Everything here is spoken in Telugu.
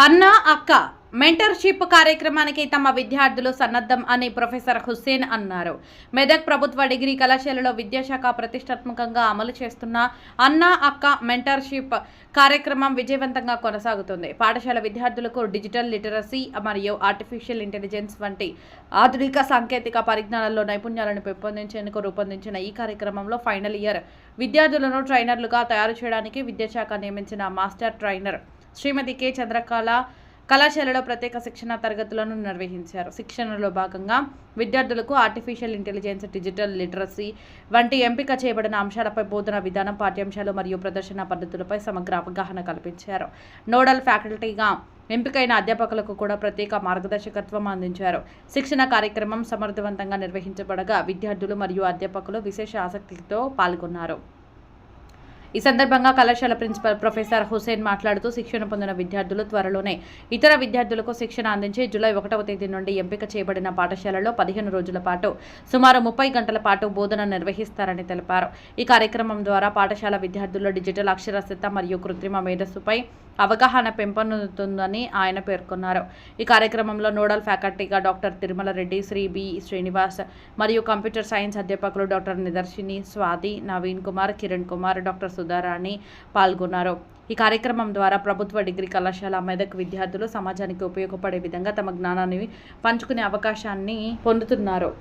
అన్న అక్క మెంటర్షిప్ కార్యక్రమానికి తమ విద్యార్థులు సన్నద్ధం అని ప్రొఫెసర్ హుస్సేన్ అన్నారు. మెదక్ ప్రభుత్వ డిగ్రీ కళాశాలలో విద్యాశాఖ ప్రతిష్టాత్మకంగా అమలు చేస్తున్న అన్న అక్క మెంటర్షిప్ కార్యక్రమం విజయవంతంగా కొనసాగుతుంది. పాఠశాల విద్యార్థులకు డిజిటల్ లిటరసీ మరియు ఆర్టిఫిషియల్ ఇంటెలిజెన్స్ వంటి ఆధునిక సాంకేతిక పరిజ్ఞానాల్లో నైపుణ్యాలను పెంపొందించేందుకు రూపొందించిన ఈ కార్యక్రమంలో ఫైనల్ ఇయర్ విద్యార్థులను ట్రైనర్లుగా తయారు చేయడానికి విద్యాశాఖ నియమించిన మాస్టర్ ట్రైనర్ శ్రీమతి కె చంద్రకళ కళాశాలలో ప్రత్యేక శిక్షణ తరగతులను నిర్వహించారు. శిక్షణలో భాగంగా విద్యార్థులకు ఆర్టిఫిషియల్ ఇంటెలిజెన్స్, డిజిటల్ లిటరసీ వంటి ఎంపిక చేయబడిన అంశాలపై బోధన విధానం, పాఠ్యాంశాలు మరియు ప్రదర్శన పద్ధతులపై సమగ్ర అవగాహన కల్పించారు. నోడల్ ఫ్యాకల్టీగా ఎంపికైన అధ్యాపకులకు కూడా ప్రత్యేక మార్గదర్శకత్వం అందించారు. శిక్షణ కార్యక్రమం సమర్థవంతంగా నిర్వహించబడగా విద్యార్థులు మరియు అధ్యాపకులు విశేష ఆసక్తితో పాల్గొన్నారు. ఈ సందర్భంగా కళాశాల ప్రిన్సిపల్ ప్రొఫెసర్ హుస్సేన్ మాట్లాడుతూ శిక్షణ పొందిన విద్యార్థులు త్వరలోనే ఇతర విద్యార్థులకు శిక్షణ అందించి జూలై 1వ తేదీ నుండి ఎంపిక చేయబడిన పాఠశాలలో 15 రోజుల పాటు సుమారు 30 గంటల పాటు బోధన నిర్వహిస్తారని తెలిపారు. ఈ కార్యక్రమం ద్వారా పాఠశాల విద్యార్థుల్లో డిజిటల్ అక్షరాస్యత మరియు కృత్రిమ మేధస్సుపై అవగాహన పెంపొందుతుందని ఆయన పేర్కొన్నారు. ఈ కార్యక్రమంలో నోడల్ ఫ్యాకల్టీగా డాక్టర్ తిరుమల రెడ్డి, శ్రీ బి శ్రీనివాస్ మరియు కంప్యూటర్ సైన్స్ అధ్యాపకులు డాక్టర్ నిదర్శిని, స్వాతి, నవీన్ కుమార్, కిరణ్ కుమార్, డాక్టర్ సుధారాణి పాల్గొన్నారు. ఈ కార్యక్రమం ద్వారా ప్రభుత్వ డిగ్రీ కళాశాల మెదక్ విద్యార్థులు సమాజానికి ఉపయోగపడే విధంగా తమ జ్ఞానాన్ని పంచుకునే అవకాశాన్ని పొందుతున్నారు.